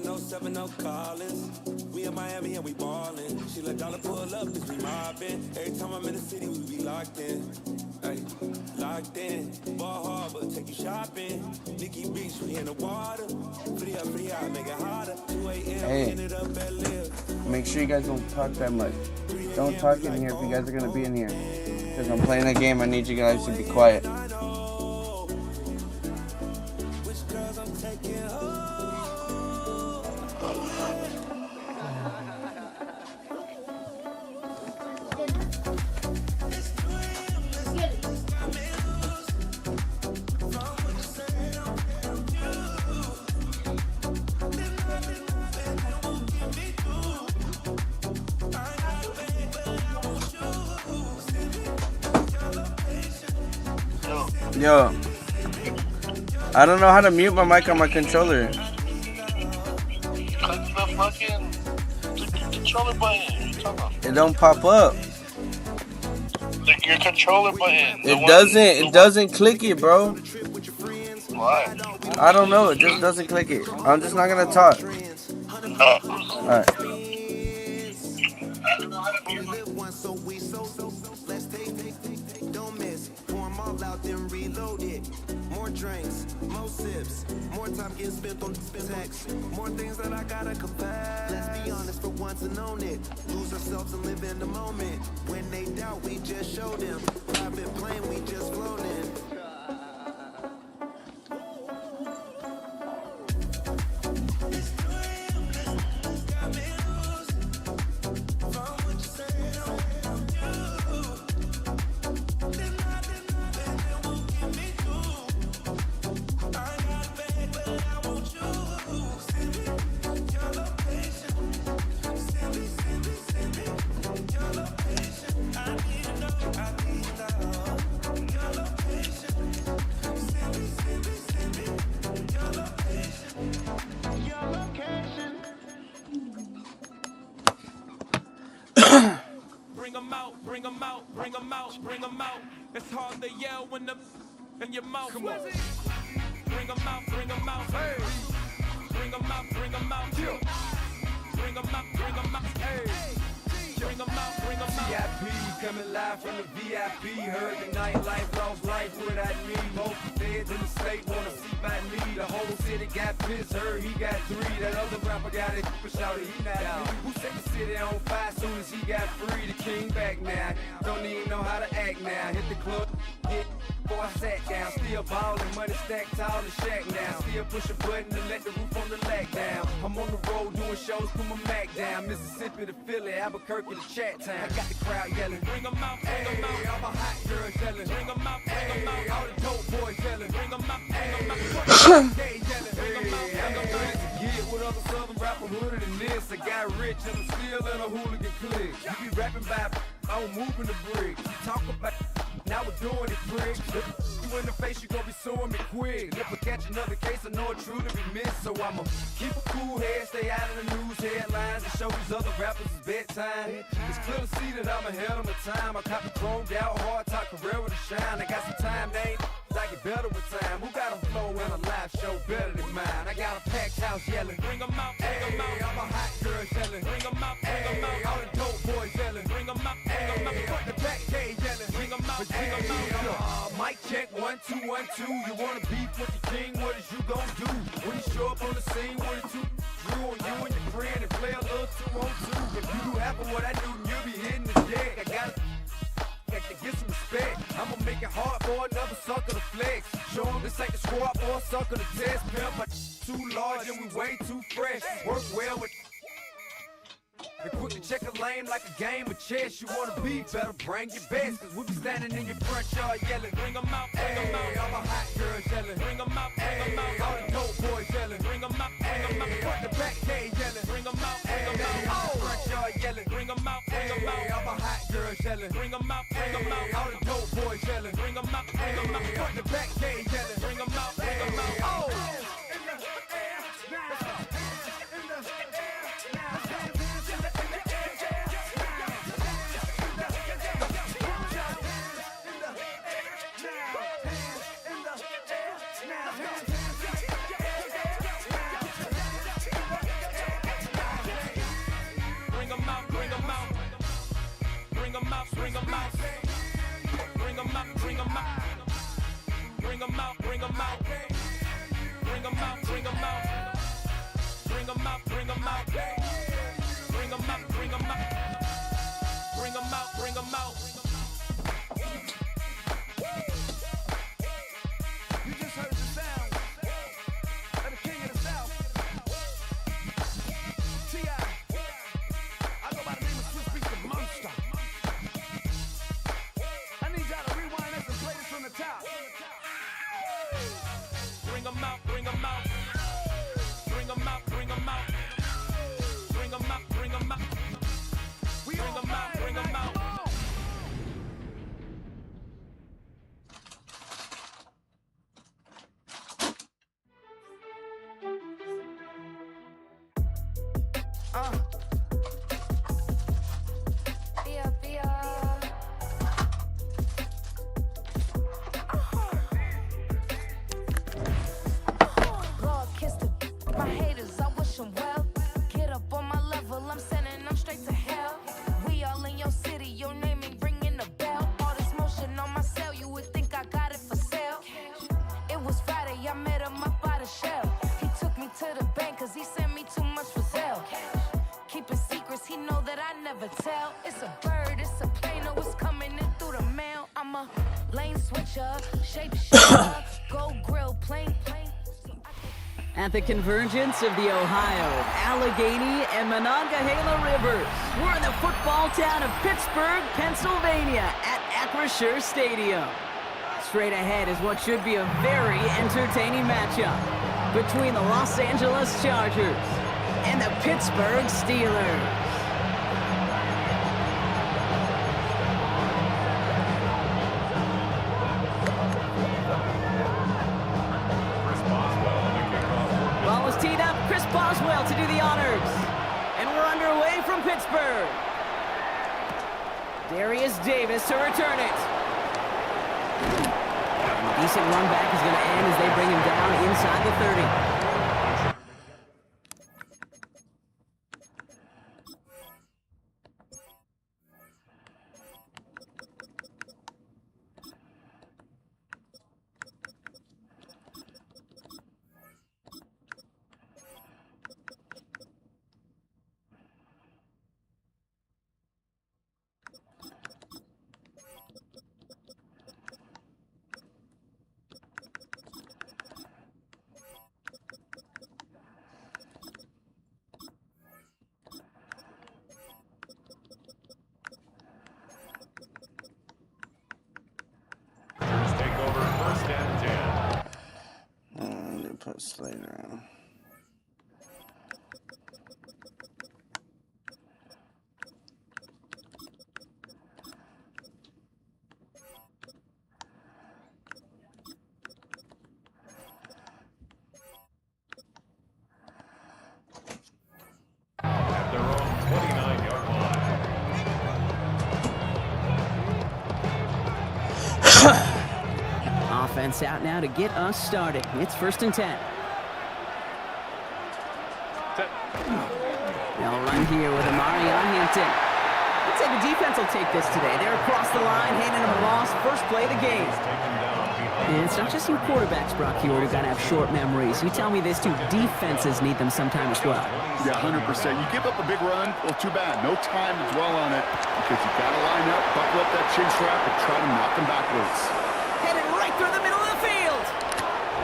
707 Collins. We in Miami and we ballin'. She let dollar pull up, bitch, we mobbin'. Every time I'm in the city, we be locked in. Ay, locked in. Ball Harbor, take you shopping. Nikki Beach, we in the water. Free up, make it harder. 2 a.m. Hey, ended up at Live. make sure you guys don't talk that much. Don't talk in here if you guys are gonna be in here. Because I'm playing a game, I need you guys to be quiet. Yo, I don't know how to mute my mic on my controller. Click the fucking controller button. What are you talking about? It don't pop up. Click your controller button. It doesn't click it, bro. Why? I don't know, it just doesn't click it. I'm just not gonna talk. Alright. More drinks, more sips, more time getting spent on text, more things that I gotta confess. Let's be honest for once and own it. Lose ourselves and live in the moment. When they doubt, we just show them. Private plane, we just flown in. Bring them out. It's hard to yell when the in your mouth. Come on. Bring them out. Hey. Bring them out. Bring them out. Hey. Bring them out. VIP coming live from the VIP. Heard the nightlife, lost life without me. Most feds in the state wanna see by me. The whole city got pissed. Heard he got 3. That other rapper got it. Shouted he not out. Who set the city on fire soon as he got free? The king back now. Don't even know how to act now. Hit the club, hit. Before I sat down, still ballin', money stacked tall in shack now. Still push a button to let the roof on the lag down. I'm on the road doing shows, put my Mac down. Mississippi to Philly, Albuquerque to Chat Town. I got the crowd yelling, bring them out, bring them out. All my hot girls yelling, bring them out, bring them out. All the dope boys yelling, bring them out, bring them out. Hey, yelling, bring them out, bring them out. To get with other southern rapper hooded than this. I got rich and I'm still in a hooligan clique. You be rapping by, I'm moving the bricks. You talk about, now we're doing it quick. You in the face, you gon' be suing me quick. If I catch another case, I know it's true to be missed. So I'ma keep a cool head, stay out of the news headlines, and show these other rappers it's bedtime. It's clear to see that I'm ahead of my time. I copy chromed out, hard talk, career with a shine. I got some time, they ain't I get better with time. Who got a flow and a live show better than mine? I got a packed house yelling, bring them out, bring them out. All my hot girls yelling, bring them out, bring them out. All the dope boys yelling, bring them out, bring them out. Front the back cage yelling, bring them out, bring them out. Mic check, 1 2 1 2. You wanna beef with the king? What is you gon' do? When you show up on the scene, what is you drew on you and your friend and play a little 2 on 2? If you do half of what I do, then you'll be hitting the deck. I gotta get some respect. I'ma make it hard for another sucker to flex. Show 'em this ain't the squad for a sucker to test. Pimp, my too large and we way too fresh. Work well with and quick to check a lane like a game of chess. You wanna be better, bring your best. Cause we be standing in your front yard yelling, bring them out, bring them out. All my hot girls yelling, bring them out, bring them out. All the dope boys yelling, bring them out, bring them out. Front the back cage yelling, bring them out, bring them out. All the front yard yelling, bring them out, bring them out. All my hot girls yelling, bring them out, bring them out. All the dope boys yelling, bring them out, bring them out. Front the back cage yelling, bring them out, bring them out. Oh! bring them out. You just heard the sound of the king of the South. T.I. I go by the name of Swiss Beats the Monster. I need y'all to rewind this and play this from the top. Bring them out, bring them out. Bring them out, bring them out. Bring them out, bring them out. Bring them out, bring them out. God kissed it. My haters, I wish them well. Get up on my level, I'm sending them straight to hell. We all in your city, your name ain't ringing a bell. All this motion on my cell, you would think I got it for sale. It was Friday, I met him up by the shell. He took me to the bank, cause he sent me too much for sale. Keeping secrets, he know that I never tell. It's a bird, it's a plane, oh, it's coming in through the mail. I'm a lane switcher, shape shifter, go grill, plain. At the convergence of the Ohio, Allegheny, and Monongahela Rivers, we're in the football town of Pittsburgh, Pennsylvania, at Acrisure Stadium. Straight ahead is what should be a very entertaining matchup between the Los Angeles Chargers and the Pittsburgh Steelers. Ball is teed up, Chris Boswell to do the honors. And we're underway from Pittsburgh. Darius Davis to return it. A decent run back is going to end as they bring him down inside the 30. Put Slater on. At their own 29-yard line. Offense out now to get us started. It's 1st and 10. They'll run here with Amari on Hampton. I'd say the defense will take this today. They're across the line, handing him a loss. First play of the game. And it's not just you quarterbacks, Brock Hewitt, who gotta have short memories. You tell me this too, defenses need them sometime as well. Yeah, 100%. You give up a big run, well, too bad. No time to dwell on it because you gotta line up, buckle up that chin strap, and try to knock them backwards. Headed right through the middle of the field.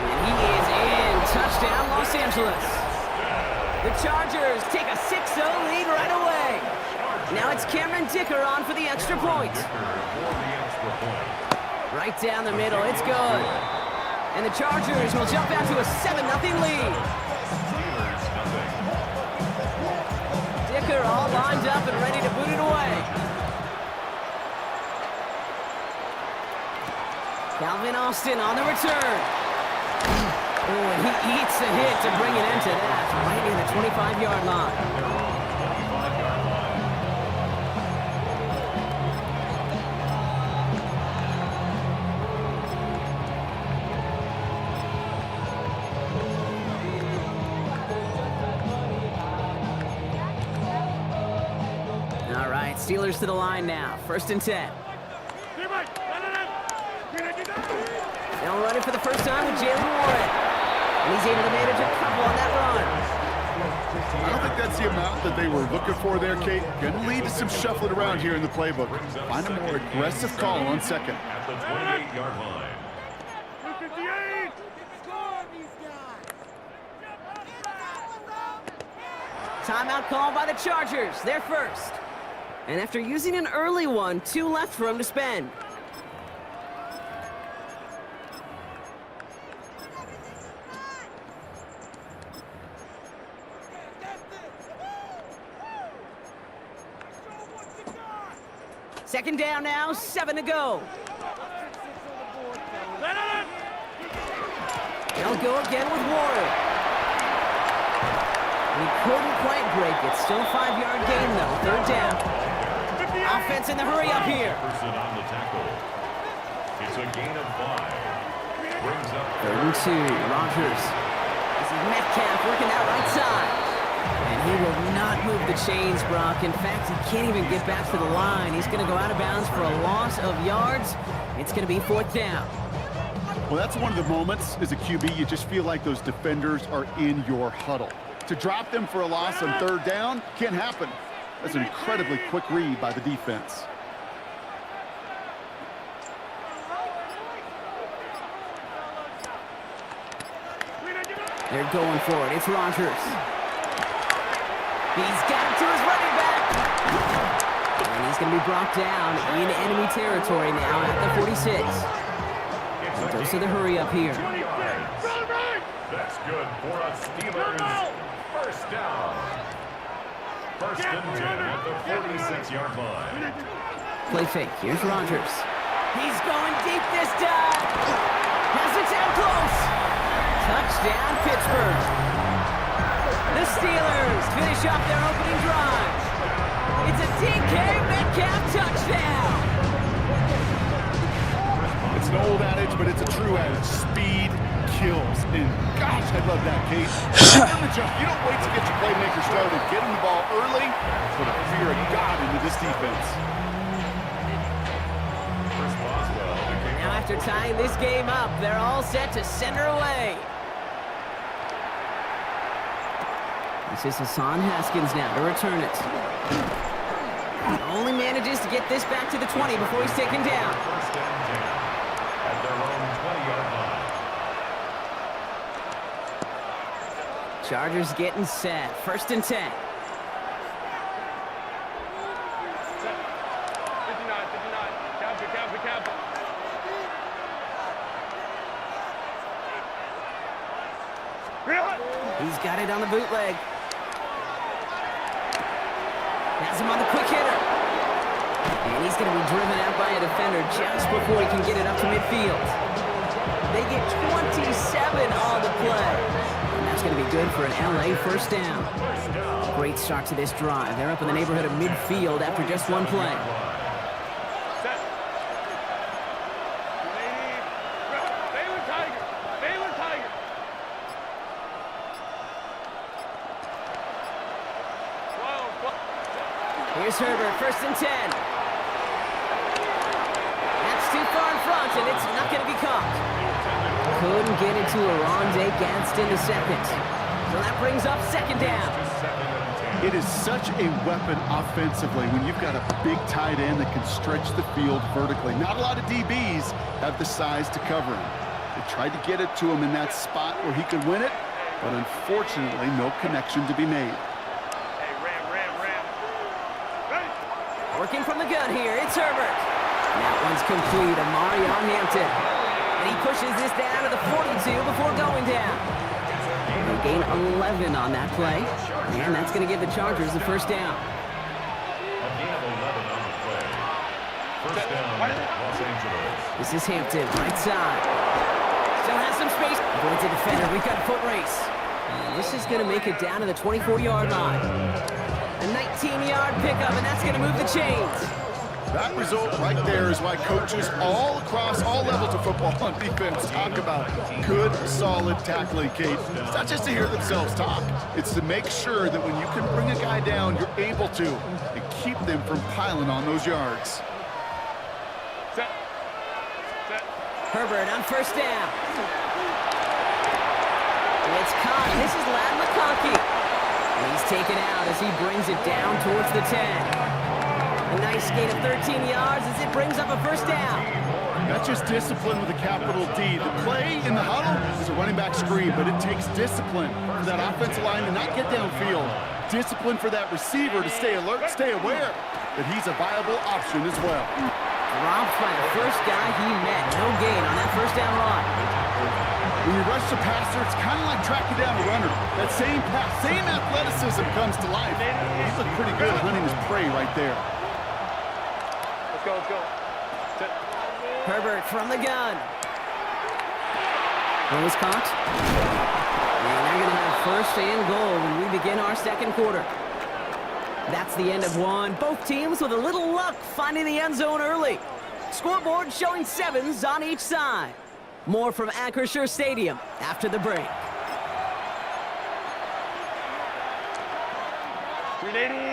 And he is in. Touchdown, Los Angeles. The Chargers take a 6-0 lead right away. Now it's Cameron Dicker on for the extra point. Right down the middle, it's good. And the Chargers will jump out to a 7-0 lead. Dicker all lined up and ready to boot it away. Calvin Austin on the return. Oh, and he eats the hit to bring it into that, right in the 25-yard line. All right, Steelers to the line now. 1st and 10. They'll run it for the first time with Jalen Warren. And he's able to manage a couple on that run. I don't think that's the amount that they were looking for there, Kate. Going to lead to some shuffling around here in the playbook. Find a more aggressive call on second. At the 28-yard line. Timeout called by the Chargers. They're first. And after using an early one, 2 left for him to spend. Second down now, 7 to go. They'll go again with Warren. He couldn't quite break it. Still 5-yard gain, though. Third down. Offense in the hurry up here. Person on the tackle. It's a gain of 5. Brings up 3rd and 2. Rodgers. This is Metcalf working that right side. And he will not move the chains, Brock. In fact, he can't even get back to the line. He's going to go out of bounds for a loss of yards. It's going to be 4th down. Well, that's one of the moments as a QB, you just feel like those defenders are in your huddle. To drop them for a loss on 3rd down can't happen. That's an incredibly quick read by the defense. They're going for it. It's Rodgers. He's got it to his running back. And he's going to be brought down in enemy territory now at the 46. Goes to the hurry up here. That's good for a Steelers first down. 1st and 10 at the 46-yard line. Play fake. Here's Rodgers. He's going deep this time. Has it down close. Touchdown, Pittsburgh. The Steelers finish off their opening drive. It's a DK Metcalf touchdown. It's an old adage, but it's a true adage. Speed kills. And gosh, I love that, Kate. You don't wait to get your playmaker started. Get him the ball early. Put a fear of God into this defense. Now after tying this game up, they're all set to center away. This is Hassan Haskins now to return it. Only manages to get this back to the 20 before he's taken down. 1st and 10 at their own 20-yard line. Chargers getting set. 1st and 10. He's got it on the bootleg. Has him on the quick hitter. And he's going to be driven out by a defender just before he can get it up to midfield. They get 27 on the play. And that's going to be good for an LA first down. Great start to this drive. They're up in the neighborhood of midfield after just one play. Here's Herbert, 1st and 10. That's too far in front, and it's not going to be caught. Couldn't get into a Rondé Gadsden to second. So that brings up 2nd down. It is such a weapon offensively when you've got a big tight end that can stretch the field vertically. Not a lot of DBs have the size to cover him. They tried to get it to him in that spot where he could win it, but unfortunately, no connection to be made. Working from the gun here, it's Herbert. That one's complete, Amari on Hampton. And he pushes this down to the 42 before going down. They gain 11 on that play. And that's going to give the Chargers the 1st down. A gain of 11 on the play. 1st down, Los Angeles. This is Hampton, right side. Still has some space. Avoids a defender. We've got a foot race. And this is going to make it down to the 24-yard line. A 19-yard pickup, and that's going to move the chains. That result right there is why coaches all across all levels of football on defense talk about good, solid tackling, Kate. It's not just to hear themselves talk. It's to make sure that when you can bring a guy down, you're able to, and keep them from piling on those yards. Herbert on 1st down. It's caught. This is Ladd McConkey. And he's taken out as he brings it down towards the 10. A nice gain of 13 yards as it brings up a first down. That's just discipline with a capital D. The play in the huddle is a running back screen, but it takes discipline for that offensive line to not get downfield. Discipline for that receiver to stay alert, stay aware that he's a viable option as well. Dropped by the first guy he met. No gain on that first down run. When you rush the passer, it's kind of like tracking down a runner. That same pass, same athleticism comes to life. He's looked pretty good hunting his prey right there. Let's go, let's go. Herbert from the gun. Throw is caught. And they're going to have first and goal when we begin our second quarter. That's the end of one. Both teams with a little luck finding the end zone early. Scoreboard showing 7s on each side. More from Acrisure Stadium after the break.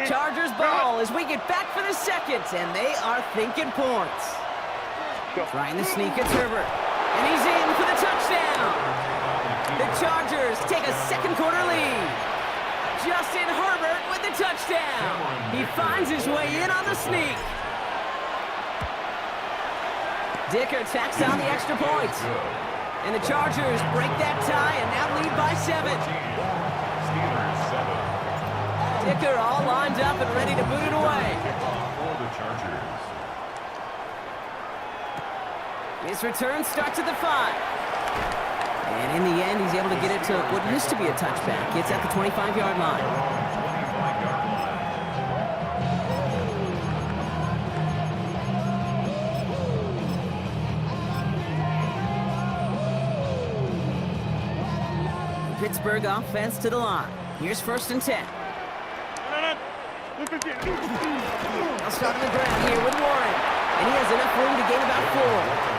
Chargers ball as we get back for the second, and they are thinking points. Trying to sneak it, Herbert. And he's in for the touchdown. The Chargers take a second quarter lead. Justin Herbert with the touchdown. He finds his way in on the sneak. Dicker tacks on the extra point. And the Chargers break that tie and now lead by 7. Dicker all lined up and ready to boot it away. For the Chargers. His return starts at the 5. And in the end, he's able to get it to what used to be a touchback. It's at the 25-yard line. 25-yard line. Pittsburgh offense to the line. Here's first and 10. They'll start on the ground here with Warren. And he has enough room to gain about 4.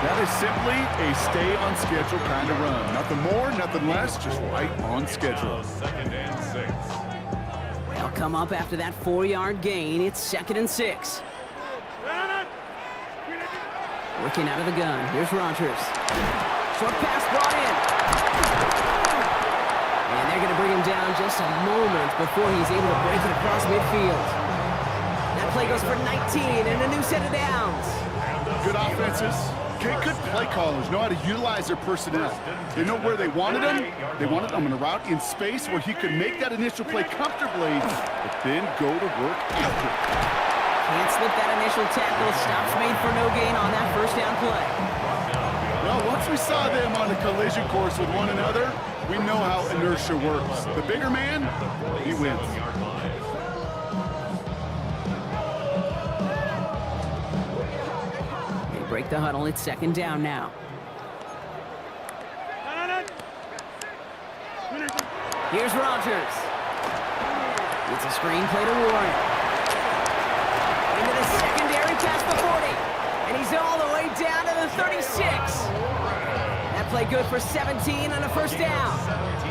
That is simply a stay-on-schedule kind of run. Nothing more, nothing less, just right on schedule. Second and 6. They'll come up after that 4-yard gain. It's second and 6. Working out of the gun. Here's Rodgers. Short pass brought in. And they're going to bring him down just a moment before he's able to break it across midfield. That play goes for 19 and a new set of downs. Good offenses. Good play callers know how to utilize their personnel. They know where they wanted them. They wanted them in a route in space where he could make that initial play comfortably, but then go to work after. Can't slip that initial tackle. Stops made for no gain on that first down play. Well, once we saw them on the collision course with one another, we know how inertia works. The bigger man, he wins. Break the huddle. It's second down now. Here's Rodgers. It's a screen play to Warren. Into the secondary pass for 40. And he's all the way down to the 36. That play good for 17 on a first down.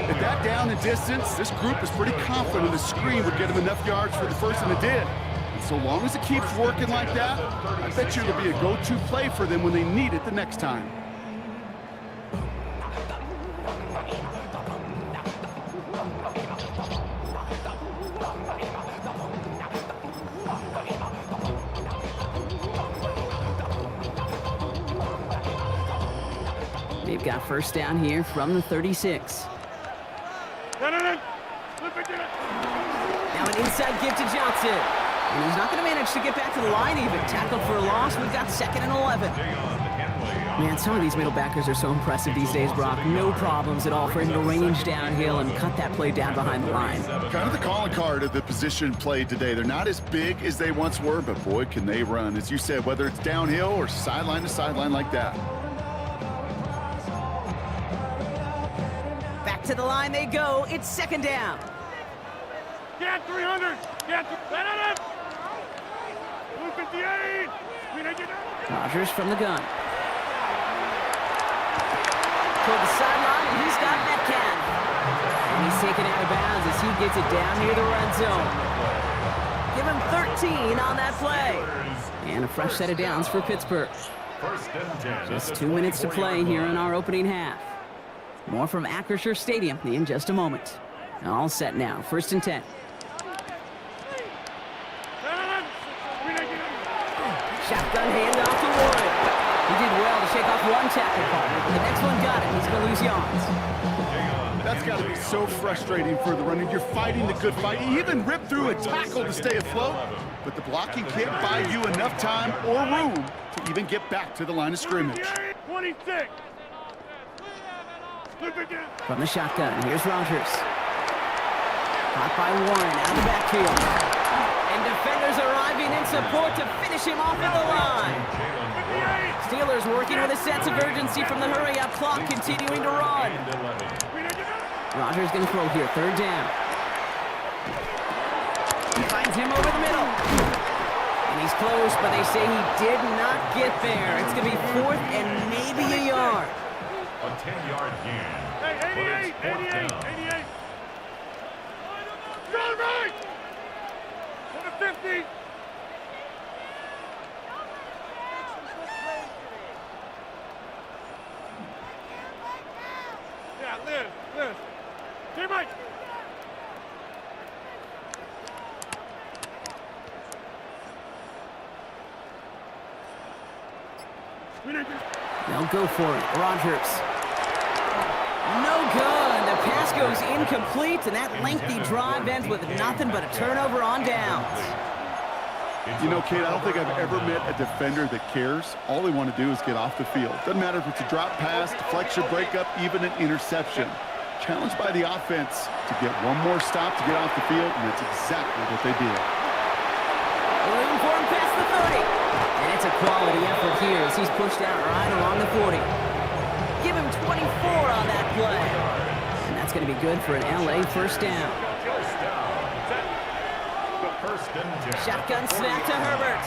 At that down and distance, this group is pretty confident the screen would get him enough yards for the first, and it did. So long as it keeps working like that, I bet you it'll be a go-to play for them when they need it the next time. They've got first down here from the 36. Now an inside give to Johnson. And he's not going to manage to get back to the line even. Tackled for a loss. We've got second and 11. Man, some of these middle backers are so impressive these days, Brock. No problems at all for him to range downhill and cut that play down behind the line. Kind of the calling card of the position played today. They're not as big as they once were, but boy, can they run. As you said, whether it's downhill or sideline to sideline like that. Back to the line they go. It's second down. Get 300! Get 300! Rodgers from the gun. Toward the sideline, and he's got Metcalf. And he's taken out of bounds as he gets it down near the red zone. Give him 13 on that play. And a fresh set of downs for Pittsburgh. Just 2 minutes to play here in our opening half. More from Acrisure Stadium in just a moment. All set now. 1st and 10. Shotgun handoff to Warren. He did well to shake off one tackle partner, but the next one got him. He's going to lose yards. That's got to be so frustrating for the runner. You're fighting the good fight. He even ripped through a tackle to stay afloat, but the blocking can't buy you enough time or room to even get back to the line of scrimmage. 26. From the shotgun, here's Rogers. Caught by Warren out of the backfield. And defenders arriving in support to finish him off at the line. Steelers working with a sense of urgency from the hurry-up clock, continuing to run. Rogers going to throw here, 3rd down. He finds him over the middle. And he's close, but they say he did not get there. It's going to be 4th and maybe a yard. A 10-yard gain. Hey, 88, 88, 88. Run right! To the 50. Yeah, Liz. Hey, Mike. They'll go for it. Rogers. No good. The pass goes incomplete, and that lengthy drive ends with nothing but a turnover on downs. You know, Kate, I don't think I've ever met a defender that cares. All they want to do is get off the field. Doesn't matter if it's a drop pass, deflection, breakup, even an interception. Challenged by the offense to get one more stop to get off the field, and that's exactly what they did. Looking for him past the 30. And it's a quality effort here as he's pushed out right along the 40. Give him 24 on that play. And that's going to be good for an LA 1st down. Shotgun snap to Herbert.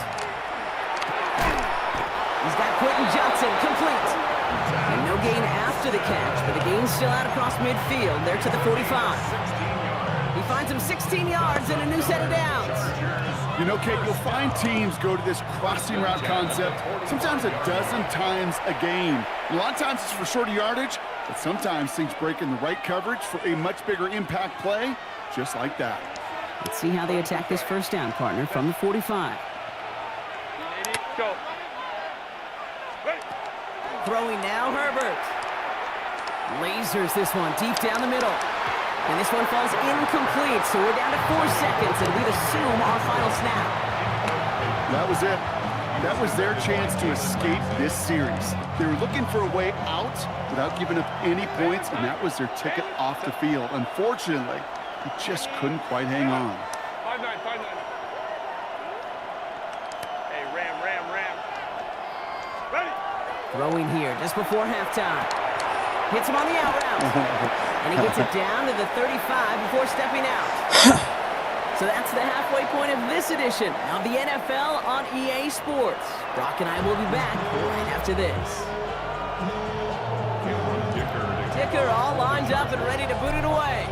He's got Quentin Johnson complete. And no gain after the catch, but the gain's still out across midfield. They're to the 45. He finds him 16 yards and a new set of downs. You know, Kate, you'll find teams go to this crossing route concept sometimes a dozen times a game. A lot of times it's for shorter yardage, but sometimes things break in the right coverage for a much bigger impact play, just like that. Let's see how they attack this 1st down, partner, from the 45. Go. Throwing now, Herbert. Lasers this one deep down the middle. And this one falls incomplete, so we're down to 4 seconds, and we'd assume our final snap. That was it. That was their chance to escape this series. They were looking for a way out without giving up any points, and that was their ticket off the field. Unfortunately, he just couldn't quite hang on. 5-9, 5-9. Hey, Ram. Ready? Throwing here just before halftime. Hits him on the out route. And he gets it down to the 35 before stepping out. So that's the halfway point of this edition of the NFL on EA Sports. Brock and I will be back right after this. Ticker all lined up and ready to boot it away.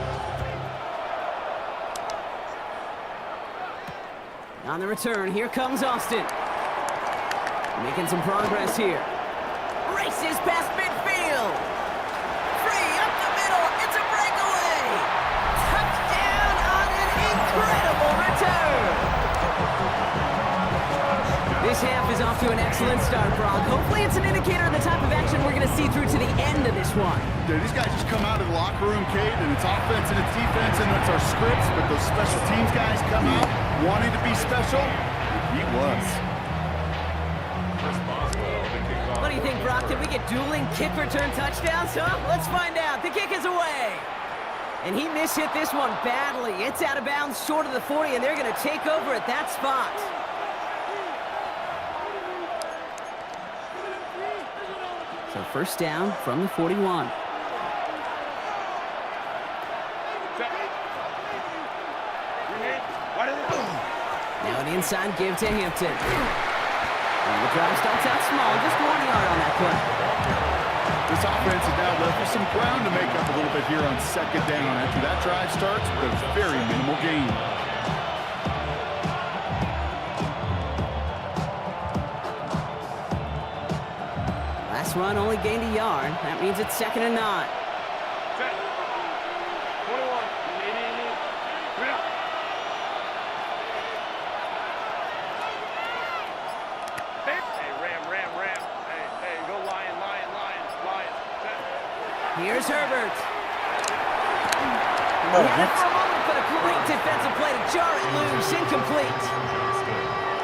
On the return, here comes Austin. Making some progress here. Races past midfield. Free up the middle. It's a breakaway. Touchdown on an incredible return. This half is off to an excellent start, Brock. Hopefully it's an indicator of the type of action we're going to see through to the end of this one. Dude, these guys just come out of the locker room, Kate, and it's offense and it's defense and it's our scripts, but those special teams guys come out wanting to be special, and he was. What do you think, Brock? Did we get dueling kick return touchdowns, huh? Let's find out. The kick is away. And he mishit this one badly. It's out of bounds short of the 40, and they're going to take over at that spot. So 1st down from the 41. Now an inside give to Hampton. And the drive starts out small, just 1 yard on that play. This offense is now left with some ground to make up a little bit here on 2nd down. After that drive starts with a very minimal gain. Last run only gained a yard. That means it's 2nd and 9. Here's Herbert. Oh, He had it for a moment, but a great defensive play to jar it loose. Incomplete.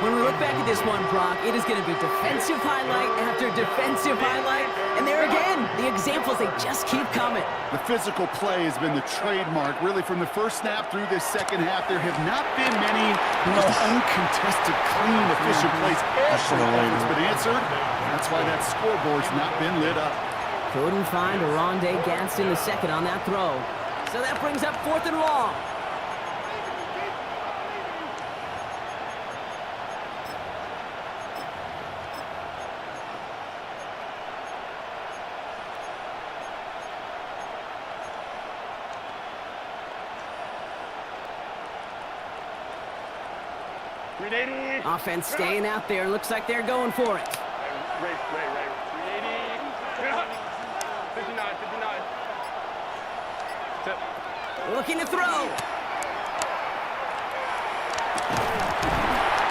When we look back at this one, Brock, it is going to be defensive highlight after defensive highlight. And there again, the examples, they just keep coming. The physical play has been the trademark. Really, from the first snap through this second half, there have not been many just uncontested, clean, efficient plays. Every effort's been answered. That's why that scoreboard's not been lit up. Couldn't find Rondé Gadsden the second on that throw. So that brings up 4th and long. Offense staying out there. Looks like they're going for it. Ray. 59. Looking to throw. And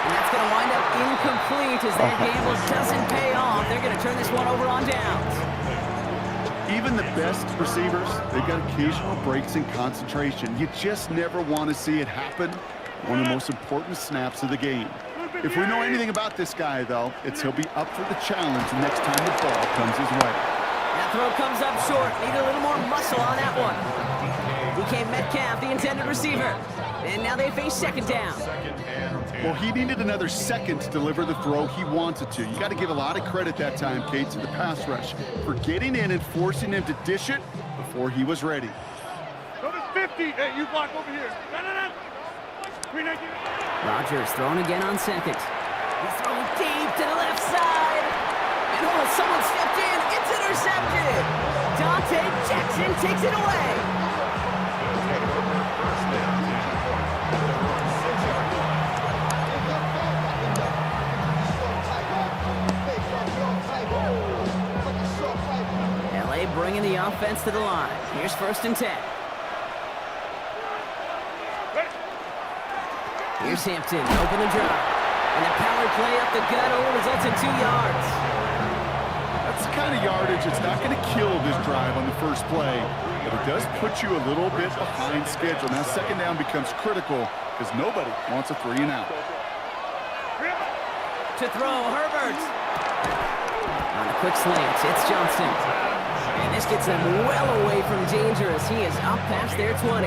that's going to wind up incomplete as their gamble doesn't pay off. They're going to turn this one over on downs. Even the best receivers, they've got occasional breaks in concentration. You just never want to see it happen. One of the most important snaps of the game. If we know anything about this guy, though, it's he'll be up for the challenge next time the ball comes his way. That throw comes up short. Need a little more muscle on that one. DK Metcalf, the intended receiver. And now they face second down. Well, he needed another second to deliver the throw he wanted to. You got to give a lot of credit that time, Kate, to the pass rush for getting in and forcing him to dish it before he was ready. Go to 50. Hey, you block over here. No. Rodgers throwing again on second. He's throwing deep to the left side. And someone stepped in. It's intercepted. Dante Jackson takes it away. LA bringing the offense to the line. Here's 1st and 10. Here's Hampton, open the drop. And a power play up the gut results in 2 yards. That's the kind of yardage that's not going to kill this drive on the first play, but it does put you a little bit behind schedule. Now second down becomes critical because nobody wants a 3 and out. To throw, Herbert. On a quick slant, it's Johnson. And this gets them well away from dangerous. He is up past their 20.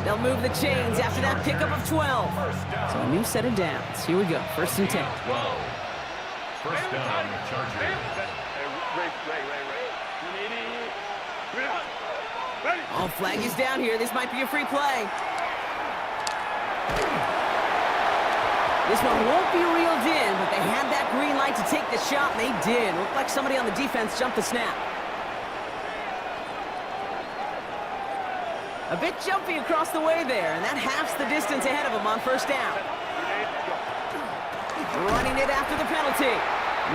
They'll move the chains after that pickup of 12. So a new set of downs. Here we go. 1st and 10. 1st down, Chargers. Oh, flag is down here. This might be a free play. This one won't be reeled in, but they had that green light to take the shot, and they did. Looked like somebody on the defense jumped the snap. A bit jumpy across the way there, and that halves the distance ahead of him on 1st down. Running it after the penalty.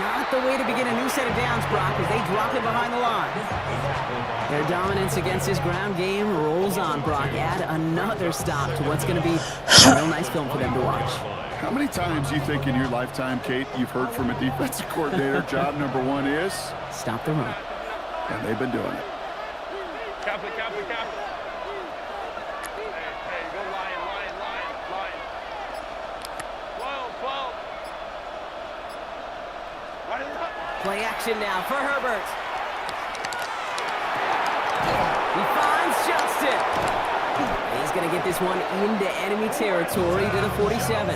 Not the way to begin a new set of downs, Brock, as they drop it behind the line. Their dominance against this ground game rolls on, Brock. Add another stop to what's going to be a real nice film for them to watch. How many times do you think in your lifetime, Kate, you've heard from a defensive coordinator, job number 1 is? Stop the run. And they've been doing it. Cap it. Hey, go line. 12. Play action now for Herbert. He finds Johnston. He's going to get this one into enemy territory to the 47.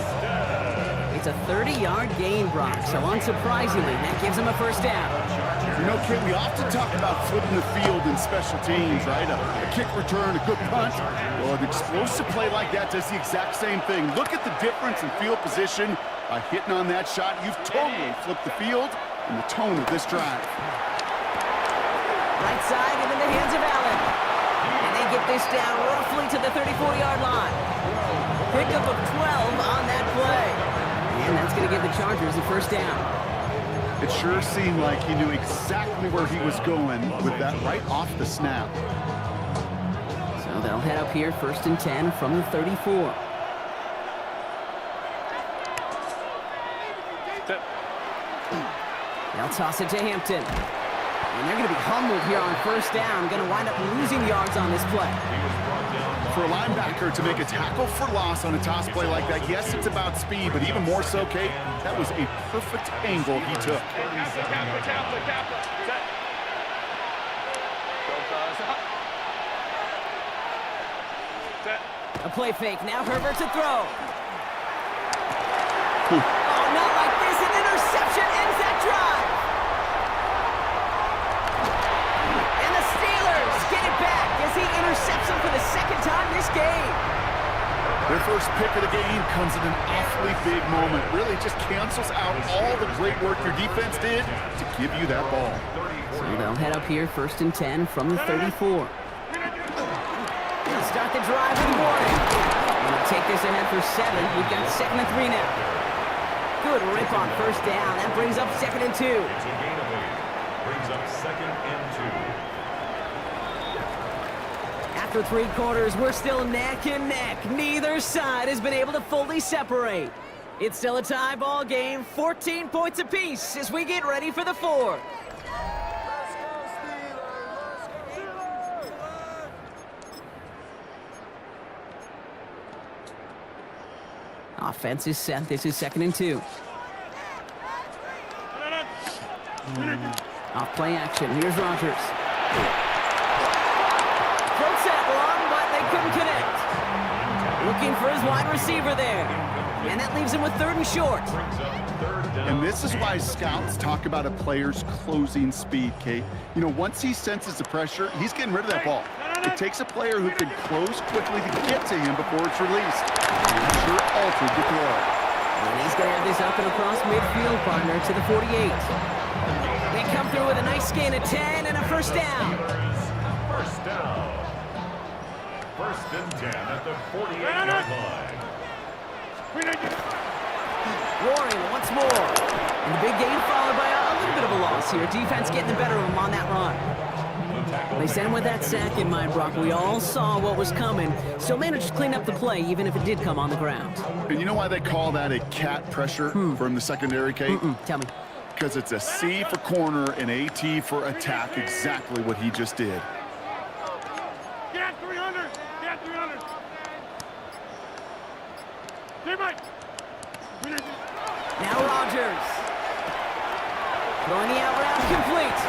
It's a 30-yard gain, Brock, so unsurprisingly, that gives him a 1st down. You know, Kate, we often talk about flipping the field in special teams, right? A kick return, a good punt. Well, an explosive play like that does the exact same thing. Look at the difference in field position. By hitting on that shot, you've totally flipped the field and the tone of this drive. Right side and in the hands of Allen. And they get this down roughly to the 34-yard line. Pickup of 12 on that play. And that's going to give the Chargers a 1st down. It sure seemed like he knew exactly where he was going with that right off the snap. So they'll head up here, 1st and 10 from the 34. They'll toss it to Hampton. And they're going to be humbled here on first down. Going to wind up losing yards on this play. For a linebacker to make a tackle for loss on a toss play like that, yes, it's about speed, but even more so, Kate, that was a perfect angle he took. A play fake. Now Herbert to throw. Oh, not like this. An interception ends that drive. And the Steelers get it back as he intercepts him for the second time this game. Their first pick of the game comes at an awfully big moment. Really just cancels out all the great work your defense did to give you that ball. So they'll head up here, 1st and 10 from the 34. They'll start the drive with Warren. They'll take this ahead for 7. We've got 2nd and 3 now. Good rip on first down. That brings up 2nd and 2. It's a gain of 8. Brings up 2nd and 2. After 3 quarters, we're still neck and neck. Neither side has been able to fully separate. It's still a tie ball game, 14 points apiece as we get ready for the 4th. Offense is set. This is 2nd and 2. Off play action. Here's Rodgers. Throws that long, but they couldn't connect. Looking for his wide receiver there. And that leaves him with 3rd and short. And this is why scouts talk about a player's closing speed, Kate. You know, once he senses the pressure, he's getting rid of that ball. It takes a player who can close quickly to get to him before it's released. And sure altered the throw. And he's going to have this up and across midfield, partner, to the 48. They come through with a nice gain of 10 and a first down. First down. 1st and 10 at the 48-yard line. Warren once more. And the big gain followed by a little bit of a loss here. Defense getting the better of him on that run. They sent him with that sack in mind, Brock. We all saw what was coming. Still managed to clean up the play, even if it did come on the ground. And you know why they call that a cat pressure from the secondary, Kate? Tell me. Because it's a C for corner and AT for attack, exactly what he just did. Get 300! Get 300! Now Rodgers. Throwing the out route complete.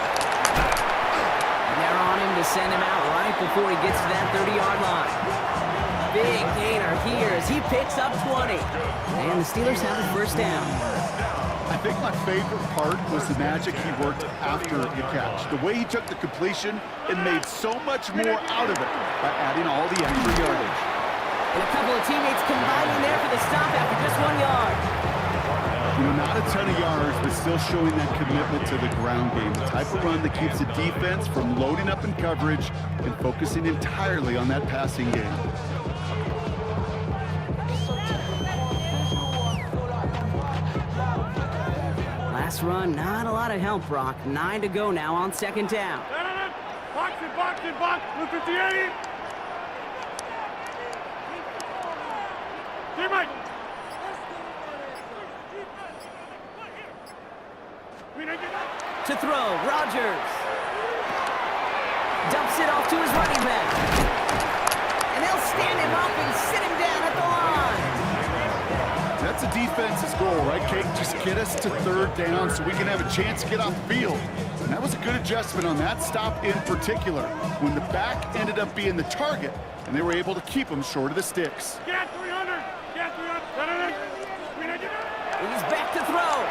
And they're on him to send him out right before he gets to that 30-yard line. Big gainer here as he picks up 20. And the Steelers have the first down. I think my favorite part was the magic he worked after the catch. The way he took the completion and made so much more out of it by adding all the extra yardage. And a couple of teammates combining there for the stop after just 1 yard. You know, not a ton of yards, but still showing that commitment to the ground game. The type of run that keeps the defense from loading up in coverage and focusing entirely on that passing game. Last run, not a lot of help, Brock. 9 to go now on 2nd down. Box it, box! Move 58! Teammate! To throw, Rodgers. Dumps it off to his running back. And they'll stand him up and sit him down at the line. That's a defense's goal, right, Kate? Just get us to 3rd down so we can have a chance to get off the field. And that was a good adjustment on that stop in particular, when the back ended up being the target, and they were able to keep him short of the sticks. Get 300! Get 300! He's back to throw.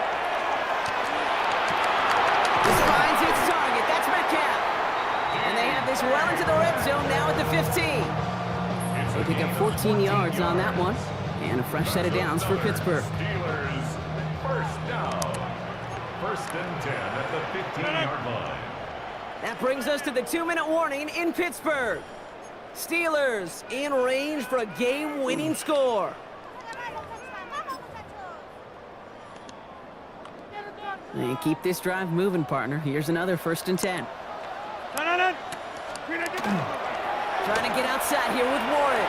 This finds its target. That's Metcalf. And they have this well into the red zone now at the 15. They pick up 14 yards on that one. And a fresh set of downs for Pittsburgh. Steelers, first down. 1st and 10 at the 15-yard line. That brings us to the 2-minute warning in Pittsburgh. Steelers in range for a game-winning score. And keep this drive moving, partner. Here's another 1st and 10. Trying to get outside here with Warren.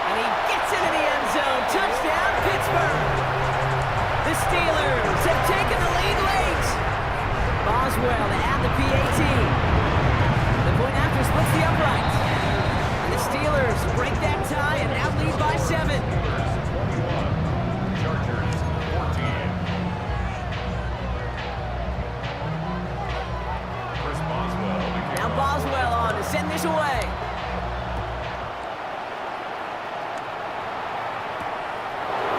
And he gets into the end zone. Touchdown, Pittsburgh. The Steelers have taken the lead late. Ball's Boswell to add the PAT. The point after splits the uprights. And the Steelers break that tie and now lead by 7. Chargers 14. Chris Boswell. Now Boswell on to send this away.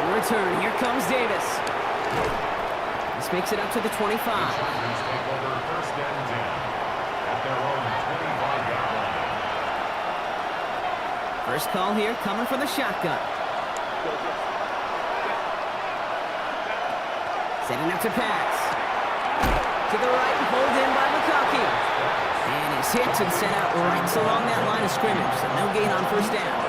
In return, here comes Davis. This makes it up to the 25. Chargers take over first and 10 at their own 25-yard line. First call here coming from the shotgun. Setting up to pass. To the right, pulled in by McConkey. And he's hit and sent out right along that line of scrimmage. So no gain on first down.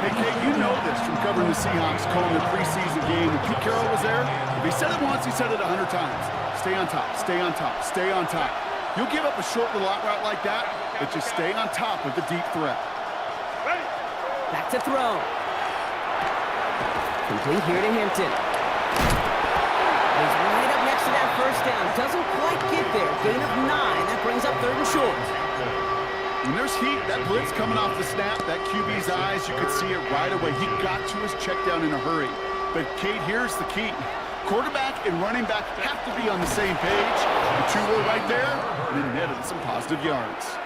Hey, Kate, you know this from covering the Seahawks, calling the preseason game. When Pete Carroll was there, if he said it once, he said it 100 times. Stay on top, stay on top, stay on top. You'll give up a short little out route like that, but just stay on top of the deep threat. Back to throw. Complete here to Hinton. He's right up next to that first down. Doesn't quite get there. Gain of 9. That brings up 3rd and short. When there's heat, that blitz coming off the snap, that QB's eyes, you could see it right away. He got to his check down in a hurry. But, Kate, here's the key. Quarterback and running back have to be on the same page. The two were right there, and it netted some positive yards.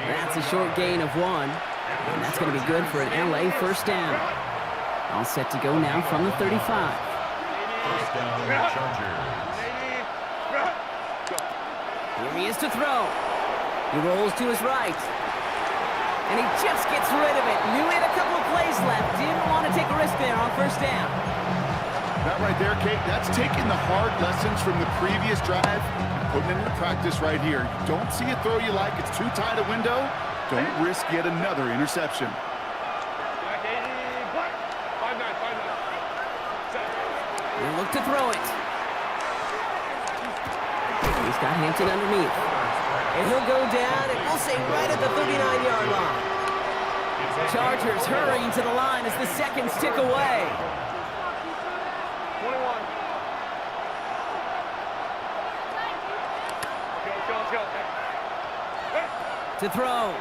That's a short gain of 1. And that's going to be good for an LA first down. All set to go now from the 35. First down, Chargers. Here he is to throw. He rolls to his right. And he just gets rid of it. Knew he had a couple of plays left. Didn't want to take a risk there on first down. That right there, Kate, that's taking the hard lessons from the previous drive and putting it into practice right here. You don't see a throw you like, it's too tight a window. Don't risk yet another interception. He'll look to throw it. He's got Hampton underneath. And he'll go down, and we'll say right at the 39-yard line. Chargers hurrying to the line as the seconds tick away. 21. Let's go. To throw.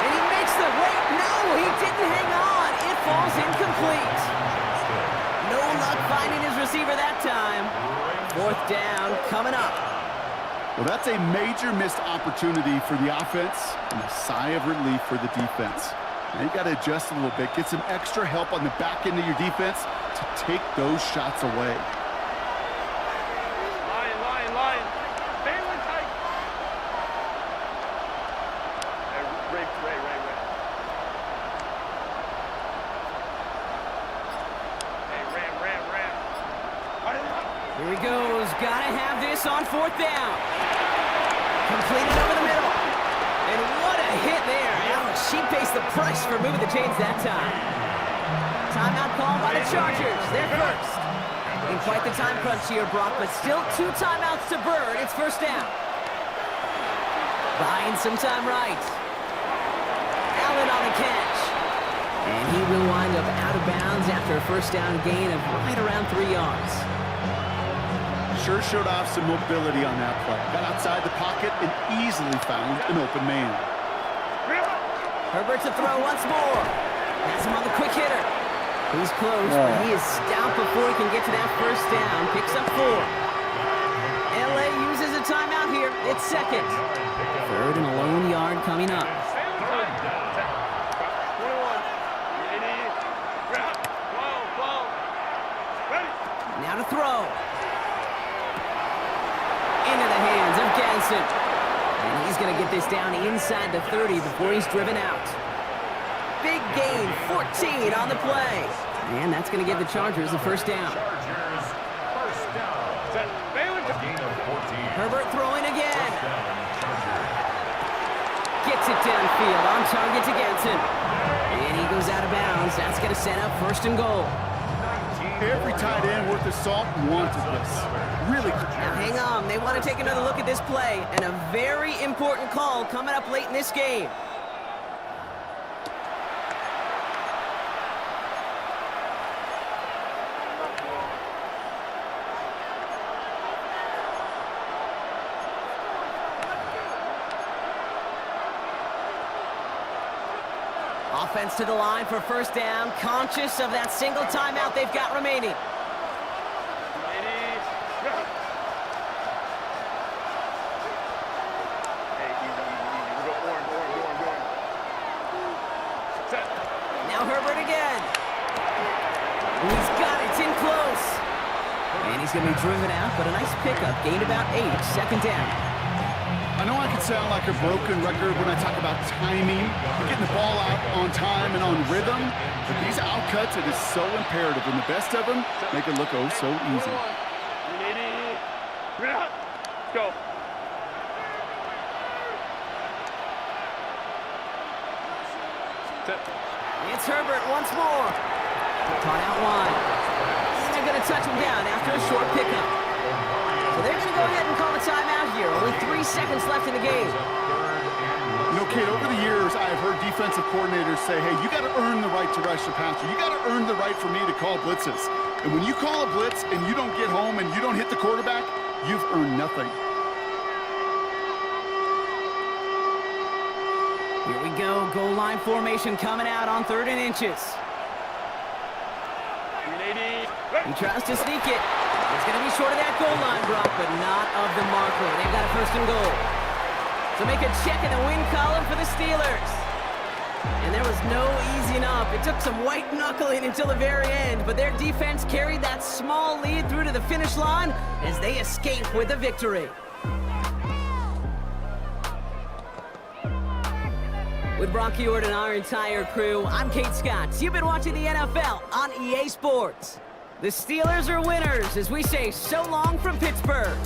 And he makes the wait. No, he didn't hang on. It falls incomplete. No luck finding his receiver that time. 4th down coming up. Well, that's a major missed opportunity for the offense and a sigh of relief for the defense. Now you got to adjust a little bit, get some extra help on the back end of your defense to take those shots away. Lion. Bailey tight. Ray. Hey, Ram. Here he goes. Gotta have this on 4th down. Completed over the middle. And what a hit there. Ouch, she pays the price for moving the chains that time. Timeout called by the Chargers. They're first. In quite the time crunch here, Brock, but still 2 timeouts to burn. It's first down. Buying some time right. Allen on the catch. And he will wind up out of bounds after a first down gain of right around 3 yards. Sure showed off some mobility on that play. Got outside the pocket and easily found an open man. Herbert to throw once more. Has him on the quick hitter. He's close, but he is stopped before he can get to that first down. Picks up 4. LA uses a timeout here. It's second. 3rd and a lone yard coming up. Now to throw. Into the hands of Ganson. And he's going to get this down inside the 30 before he's driven out. Big gain, 14 on the play. And that's going to give the Chargers the first down. Chargers first down. A gain of 14. Herbert throwing again. Gets it downfield, on target to Ganson. And he goes out of bounds. That's going to set up 1st and goal. Every tight end worth his salt wanted this. Really. Now hang on, they want to take another look at this play. And a very important call coming up late in this game. Offense to the line for first down, conscious of that single timeout they've got remaining. Now Herbert again. He's got it, it's in close. And he's going to be driven out, but a nice pickup. Gained about 8, second down. I know I can sound like a broken record when I talk about timing, getting the ball out on time and on rhythm, but these outcuts, it is so imperative, and the best of them make it look oh so easy. Let's go. It's Herbert once more. Caught out wide. And they're going to touch him down after a short pickup. So they're going to go ahead and call a timeout here. Only 3 seconds left in the game. You know, Kate, over the years, I have heard defensive coordinators say, hey, you got to earn the right to rush the passer. You got to earn the right for me to call blitzes. And when you call a blitz and you don't get home and you don't hit the quarterback, you've earned nothing. Here we go. Goal line formation coming out on 3rd and inches. He tries to sneak it. It's going to be short of that goal line, Brock, but not of the marker. They've got a 1st and goal. So make a check in the win column for the Steelers. And there was no easing up. It took some white knuckling until the very end, but their defense carried that small lead through to the finish line as they escape with a victory. With Brock Ewart and our entire crew, I'm Kate Scott. You've been watching the NFL on EA Sports. The Steelers are winners as we say so long from Pittsburgh.